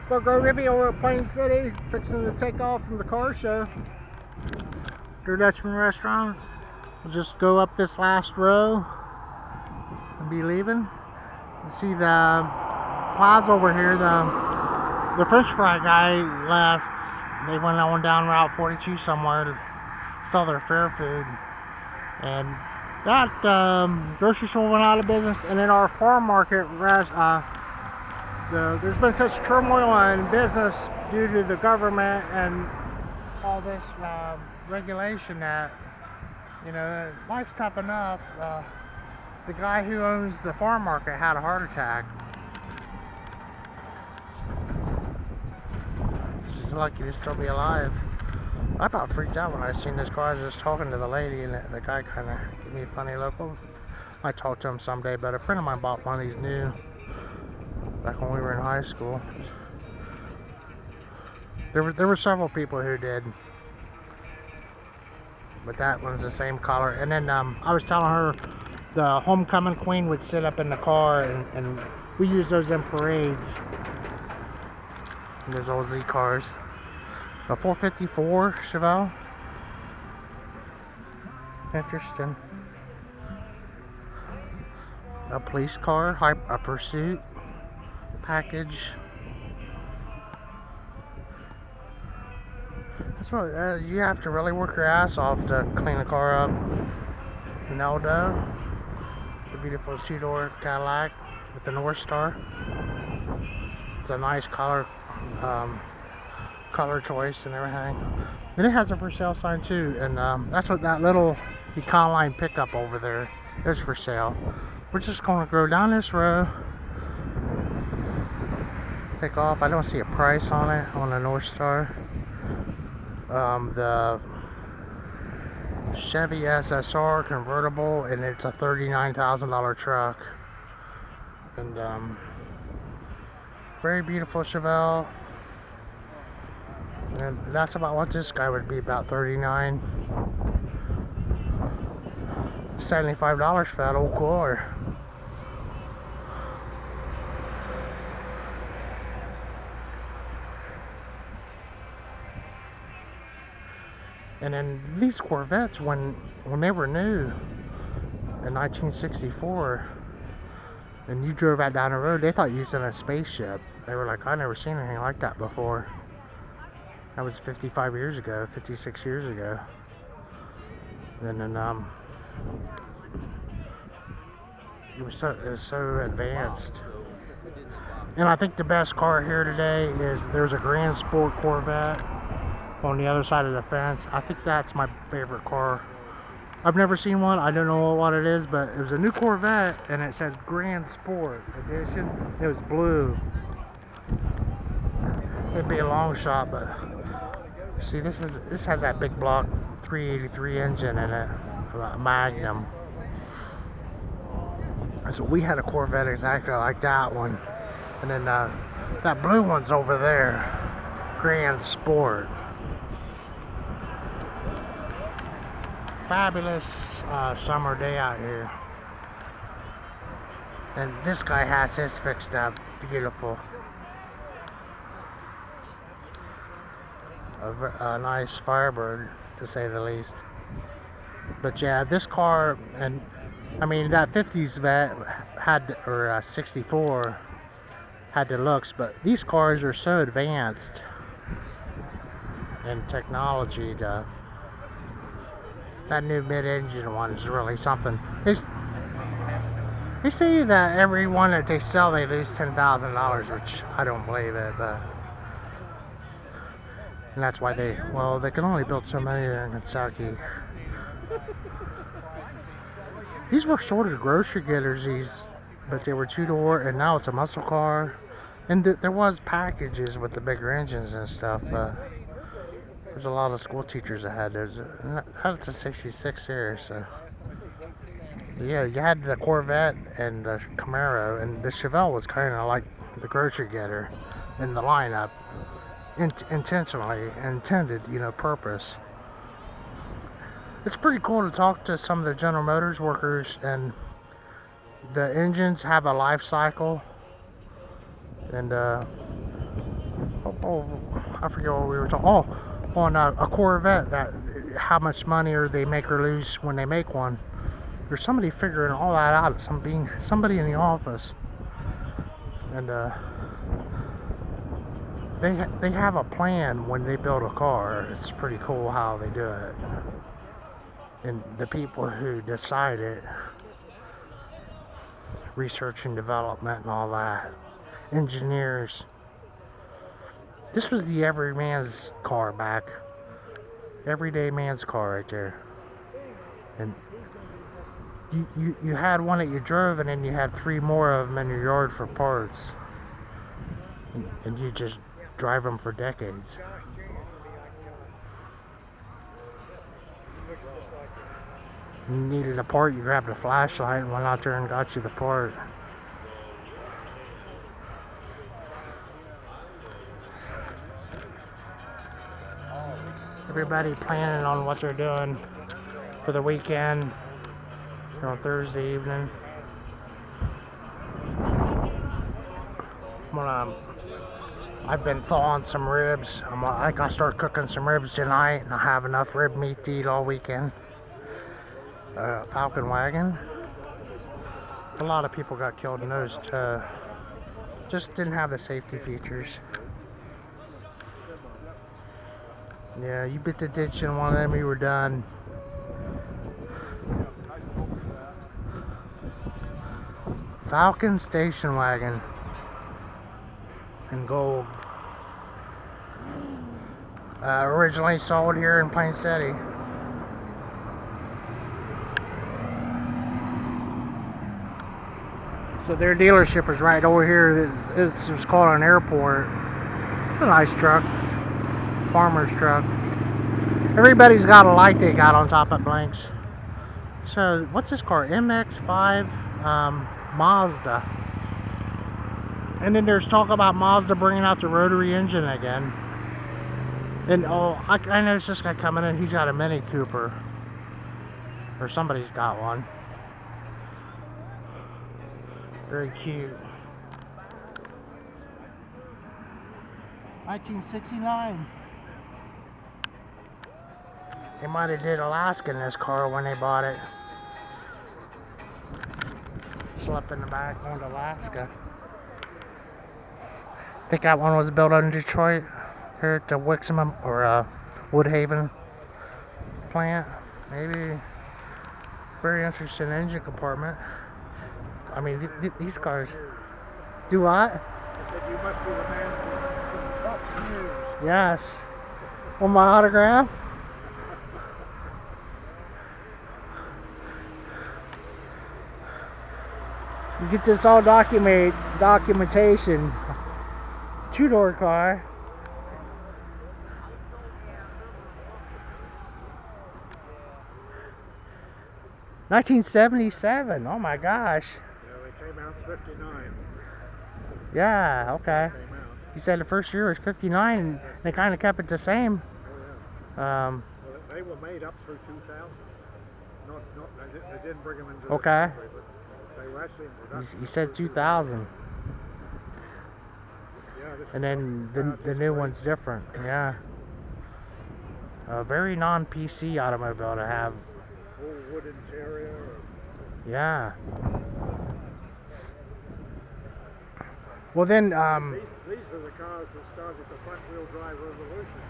We'll go Rippy over at Plain City, fixing to take off from the car show. DerDutchman restaurant. We'll just go up this last row and be leaving. You see the plaza over here, the French fry guy left. They went on down Route 42 somewhere to sell their fair food. And that grocery store went out of business. And in our farm market, there's been such turmoil in business due to the government and all this regulation that, you know, life's tough enough. The guy who owns the farm market had a heart attack. She's lucky to still be alive. I about freaked out when I seen this car. I was just talking to the lady, and the guy kind of gave me a funny look. Well, I might talk to him someday, but a friend of mine bought one of these new back when we were in high school. There were several people who did, but that one's the same color. And then I was telling her the homecoming queen would sit up in the car, and we use those in parades. And there's old Z cars. A 454 Chevelle. Interesting. A police car, a pursuit package. That's what you have to really work your ass off to clean a car up. Naldo, the beautiful two-door Cadillac with the North Star. It's a nice color choice and everything. And it has a for sale sign too, and that's what that little Econoline pickup over there is for sale. We're just going to go down this road, take off. I don't see a price on it on the North Star. The Chevy SSR convertible, and it's a $39,000 truck. And very beautiful Chevelle. And that's about what this guy would be, about $39. $75 for that old car. And then these Corvettes, when they were new in 1964, and you drove out down the road, they thought you was in a spaceship. They were like, I never seen anything like that before. That was 55 years ago, 56 years ago. And then it was so advanced. And I think the best car here today is, there's a Grand Sport Corvette on the other side of the fence. I think that's my favorite car. I've never seen one. I don't know what it is, but it was a new Corvette, and it said Grand Sport Edition. It was blue. It'd be a long shot, but see, this has that big block 383 engine in it, Magnum. So we had a Corvette exactly like that one, and then that blue one's over there, Grand Sport. Fabulous summer day out here, and this guy has his fixed up beautiful. A nice Firebird, to say the least. But yeah, this car, and I mean that 50s vet had, or 64 had the looks, but these cars are so advanced in technology. That new mid-engine one is really something. They say that every one that they sell, they lose $10,000, which I don't believe it, but. And that's why they can only build so many there in Kentucky. These were sort of grocery getters, but they were two-door, and now it's a muscle car. And there was packages with the bigger engines and stuff, but there's a lot of school teachers that had those. That's a 66 here, so. Yeah, you had the Corvette and the Camaro, and the Chevelle was kind of like the grocery getter in the lineup. Intentionally intended, purpose. It's pretty cool to talk to some of the General Motors workers, and the engines have a life cycle, and Oh, I forget what we were talking. Oh, on a Corvette. That how much money or they make or lose when they make one. There's somebody figuring all that out. Somebody in the office, and they have a plan when they build a car. It's pretty cool how they do it, and the people who decide it, research and development and all that, engineers. This was the everyman's car back, everyday man's car right there, and you had one that you drove, and then you had 3 more of them in your yard for parts, and you just drive them for decades. You needed a part, you grabbed a flashlight and went out there and got you the part. Everybody planning on what they're doing for the weekend on Thursday evening. I've been thawing some ribs. I gotta start cooking some ribs tonight, and I have enough rib meat to eat all weekend. Falcon wagon. A lot of people got killed in those. Just didn't have the safety features. Yeah, you bit the ditch in one of them, you were done. Falcon station wagon in gold. Originally sold here in Plain City. So their dealership is right over here. It's called an airport. It's a nice truck. Farmer's truck. Everybody's got a light they got on top of blinks. So what's this car? MX-5 Mazda. And then there's talk about Mazda bringing out the rotary engine again. And I noticed this guy coming in. He's got a Mini Cooper, or somebody's got one. Very cute. 1969. They might have did Alaska in this car when they bought it. Slept in the back, going to Alaska. I think that one was built in Detroit, here at the Wixom or Woodhaven plant. Maybe. Very interesting engine compartment. I mean, these cars. Do what? I said you must be the man from Fox News. Yes. Want my autograph? You get this all documentation. 2-door car. $1977. Oh my gosh. Yeah, they came out in '59. Yeah, okay. You said the first year was 59, and they kind of kept it the same. Oh yeah. Well, they were made up through 2000. They didn't bring them into this country, but they were actually in production. You said 2000. Yeah, and then the new one's different. Yeah. A very non-PC automobile to have. Full wood interior. Yeah. Well then, These are the cars that started the front-wheel drive revolution.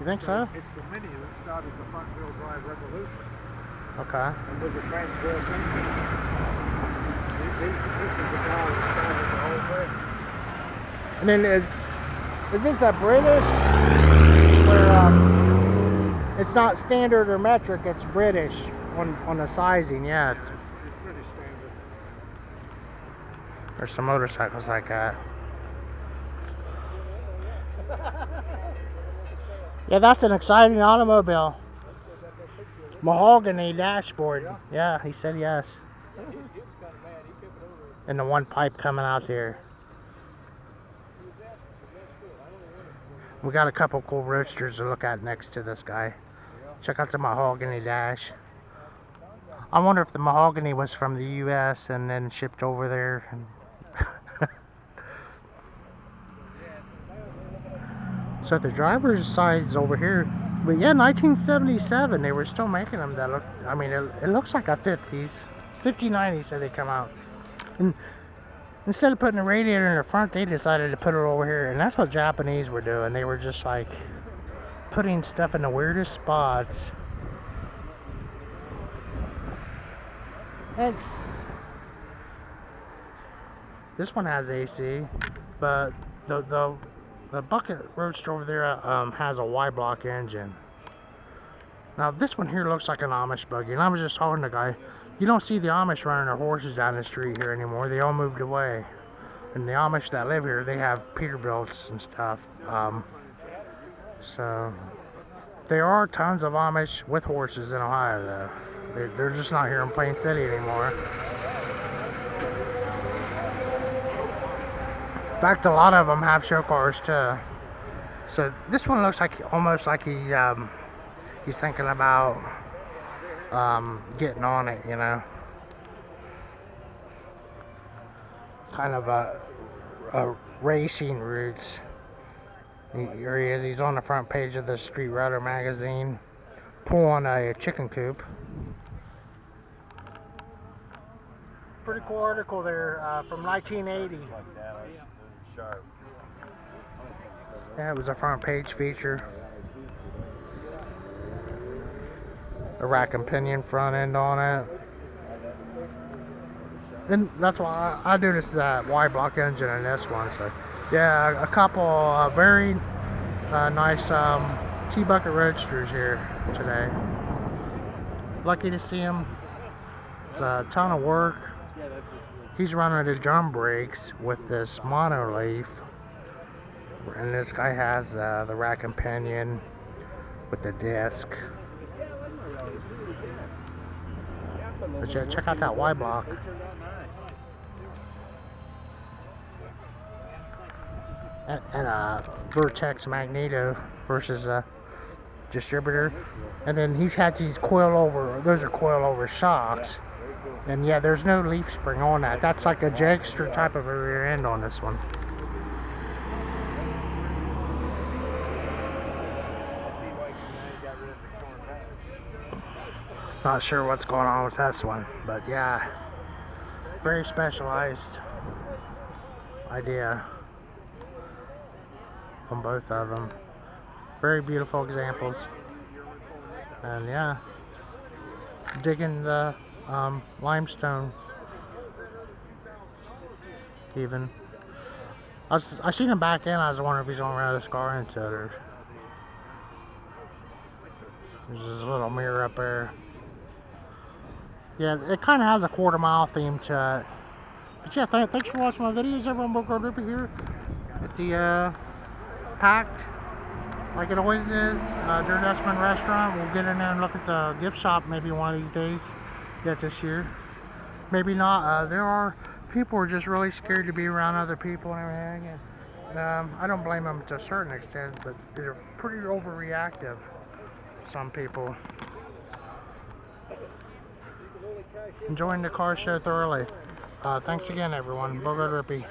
You think so? It's the Mini that started the front-wheel drive revolution. Okay. And with the transverse engine, this is the car that started the whole thing. And then is this a British? Where it's not standard or metric, it's British on the sizing, yes. Yeah, it's pretty standard. There's some motorcycles like that. Yeah, that's an exciting automobile. Mahogany dashboard. Yeah, he said yes. And the one pipe coming out here. We got a couple cool roadsters to look at next to this guy. Check out the mahogany dash. I wonder if the mahogany was from the US and then shipped over there. So the driver's side's over here. But yeah, 1977, they were still making them that look, I mean, it looks like a 50s. 50-90 said they come out. And instead of putting a radiator in the front, they decided to put it over here. And that's what Japanese were doing. They were just like putting stuff in the weirdest spots. Thanks. This one has AC, but the bucket roadster over there has a Y block engine. Now this one here looks like an Amish buggy, and I was just talking to the guy. You don't see the Amish running their horses down the street here anymore. They all moved away. And the Amish that live here, they have Peterbilts and stuff. So there are tons of Amish with horses in Ohio, though. They're just not here in Plain City anymore. In fact, a lot of them have show cars too. So this one looks like almost like he's thinking about getting on it, you know. Kind of a racing roots. Here he is. He's on the front page of the Street Rudder magazine, pulling a chicken coop. Pretty cool article there from 1980. Yeah, it was a front page feature. A rack and pinion front end on it. And that's why I noticed that Y block engine in this one. So yeah, a couple very nice T-bucket roadsters here today. Lucky to see him. It's a ton of work. He's running the drum brakes with this monoleaf, and this guy has the rack and pinion with the disc. But yeah, check out that Y block. And a Vertex Magneto versus a distributor. And then he has these those are coilover shocks. And yeah, there's no leaf spring on that. That's like a Jagster type of a rear end on this one. Not sure what's going on with this one, but yeah, very specialized idea on both of them. Very beautiful examples. And yeah, digging the limestone even. I seen him back in. I was wondering if he's gonna run this car into it. There's this little mirror up there. Yeah, it kind of has a quarter-mile theme to it. But yeah, thanks for watching my videos, everyone. Rippy here at the packed, like it always is, DerDutchman restaurant. We'll get in there and look at the gift shop maybe one of these days yet this year. Maybe not. There are people who are just really scared to be around other people and everything. And I don't blame them to a certain extent, but they're pretty overreactive, some people. Enjoying the car show thoroughly. Thanks again, everyone. Rippy.